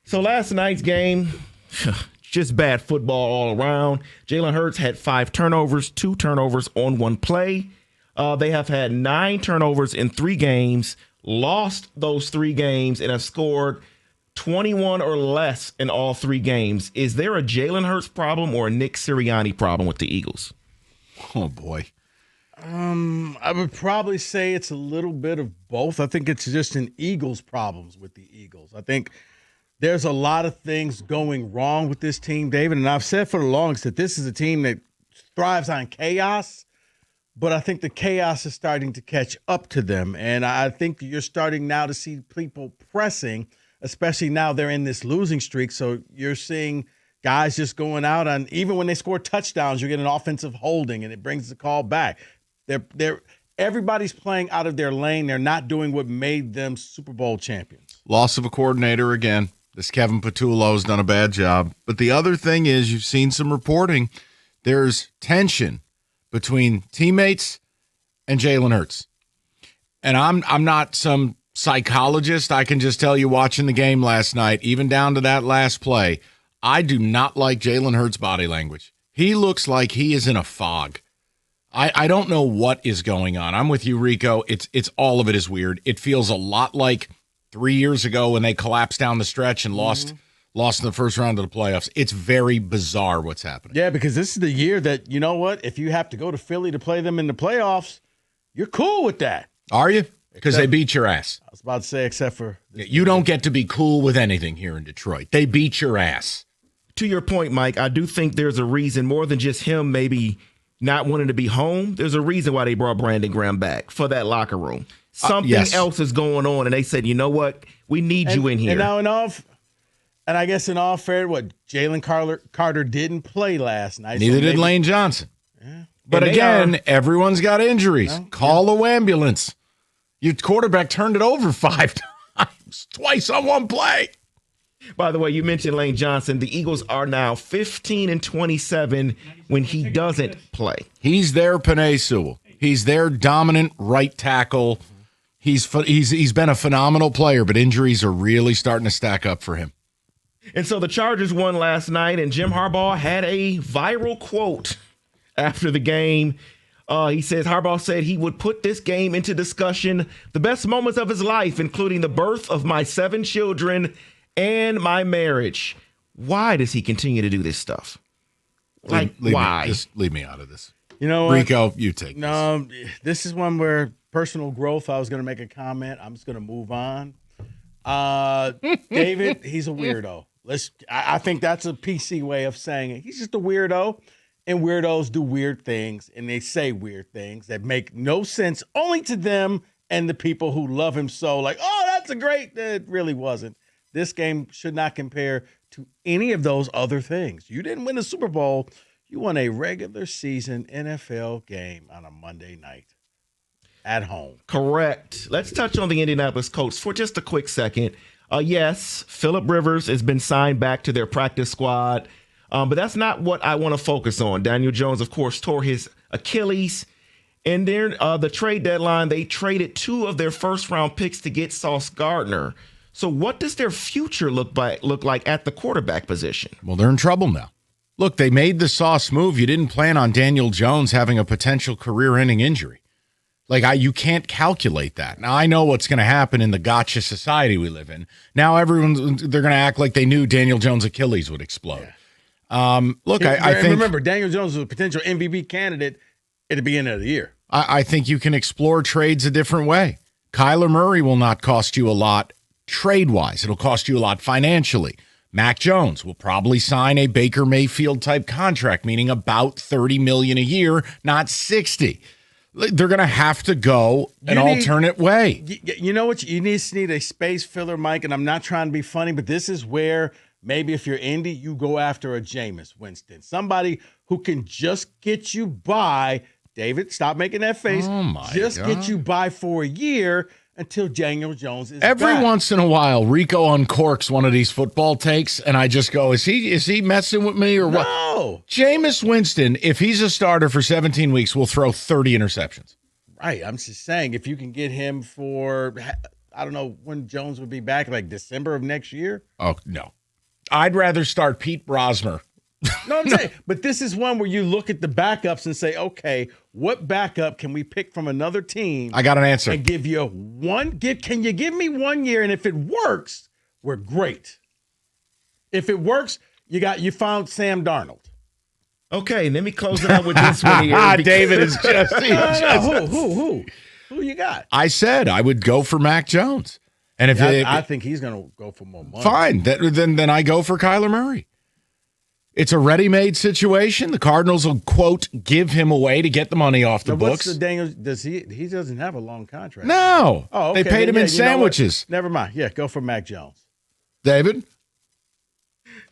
So last night's game, just bad football all around. Jalen Hurts had 5 turnovers, 2 turnovers on one play. They have had 9 turnovers in 3 games, lost those 3 games, and have scored 21 or less in all 3 games. Is there a Jalen Hurts problem or a Nick Sirianni problem with the Eagles? Oh, boy. I would probably say it's a little bit of both. I think it's just an Eagles problems with the Eagles. I think there's a lot of things going wrong with this team, David, and I've said for the longest that this is a team that thrives on chaos, but I think the chaos is starting to catch up to them, and I think you're starting now to see people pressing, especially now they're in this losing streak, so you're seeing guys just going out on, even when they score touchdowns, you're getting an offensive holding, and it brings the call back. Everybody's playing out of their lane. They're not doing what made them Super Bowl champions. Loss of a coordinator again. This Kevin Patullo's done a bad job. But the other thing is, you've seen some reporting. There's tension between teammates and Jalen Hurts. And I'm not some psychologist. I can just tell you, watching the game last night, even down to that last play, I do not like Jalen Hurts' body language. He looks like he is in a fog. I don't know what is going on. I'm with you, Rico. It's all of it is weird. It feels a lot like 3 years ago when they collapsed down the stretch and lost in the first round of the playoffs. It's very bizarre what's happening. Yeah, because this is the year that, you know what, if you have to go to Philly to play them in the playoffs, you're cool with that. Are you? Because they beat your ass. I was about to say, except for you don't get to be cool with anything here in Detroit. They beat your ass. To your point, Mike, I do think there's a reason more than just him maybe not wanting to be home. There's a reason why they brought Brandon Graham back for that locker room. Something else is going on, and they said, you know what? We need you in here. And now I guess in all fair, Jalen Carter didn't play last night. Neither did Lane Johnson. Yeah. But again, everyone's got injuries. No, Call the ambulance. Your quarterback turned it over 5 times, twice on one play. By the way, you mentioned Lane Johnson. The Eagles are now 15-27 when he doesn't play. He's their Penei Sewell. He's their dominant right tackle. He's been a phenomenal player, but injuries are really starting to stack up for him. And so the Chargers won last night, and Jim Harbaugh had a viral quote after the game. He says, Harbaugh said he would put this game into discussion, the best moments of his life, including the birth of my 7 children and my marriage. Why does he continue to do this stuff? Why? Just leave me out of this. You know what? Rico, you take this. This is one where personal growth, I was going to make a comment. I'm just going to move on. David, he's a weirdo. I think that's a PC way of saying it. He's just a weirdo, and weirdos do weird things, and they say weird things that make no sense only to them and the people who love him so. Like, oh, that's it really wasn't. This game should not compare to any of those other things. You didn't win the Super Bowl. You won a regular season NFL game on a Monday night at home. Correct. Let's touch on the Indianapolis Colts for just a quick second. Yes, Phillip Rivers has been signed back to their practice squad, but that's not what I want to focus on. Daniel Jones, of course, tore his Achilles. And then the trade deadline, they traded 2 of their first-round picks to get Sauce Gardner. So what does their future look like at the quarterback position? Well, they're in trouble now. Look, they made the Sauce move. You didn't plan on Daniel Jones having a potential career-ending injury. You can't calculate that. Now, I know what's going to happen in the gotcha society we live in. Now they're going to act like they knew Daniel Jones' Achilles would explode. Yeah. I think... Remember, Daniel Jones was a potential MVP candidate at the beginning of the year. I think you can explore trades a different way. Kyler Murray will not cost you a lot trade-wise. It'll cost you a lot financially. Mac Jones will probably sign a Baker Mayfield-type contract, meaning about $30 million a year, not $60. They're going to have to go an alternate way. You know what? You need a space filler, Mike, and I'm not trying to be funny, but this is where maybe if you're Indy, you go after a Jameis Winston, somebody who can just get you by. David, stop making that face. Oh, my Just God. Get you by for a year until Daniel Jones is Every back. once in a while, Rico uncorks one of these football takes, and I just go, is he messing with me or what? No. Jameis Winston, if he's a starter for 17 weeks, will throw 30 interceptions. Right. I'm just saying, if you can get him for, I don't know when Jones would be back, like December of next year. Oh, no. I'd rather start Pete Brosmer. No, I'm saying, but this is one where you look at the backups and say, okay, what backup can we pick from another team? I got an answer. And give you one. Can you give me 1 year? And if it works, we're great. If it works, you found Sam Darnold. Okay, let me close it out with this one here. David is just. Who you got? I said I would go for Mac Jones. And if I think he's going to go for more money. Fine. Then I go for Kyler Murray. It's a ready-made situation. The Cardinals will, quote, give him away to get the money off the books. What's the Daniel? He doesn't have a long contract. No. Oh, okay. They paid him in sandwiches. Never mind. Yeah, go for Mac Jones. David?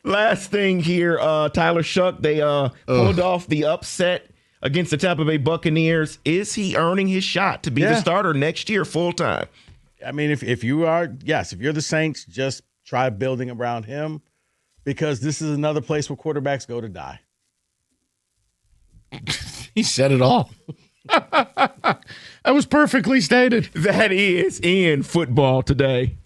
Last thing here, Tyler Shuck, they pulled off the upset against the Tampa Bay Buccaneers. Is he earning his shot to be the starter next year full-time? I mean, if you're the Saints, just try building around him. Because this is another place where quarterbacks go to die. He said it all. That was perfectly stated. That is in football today.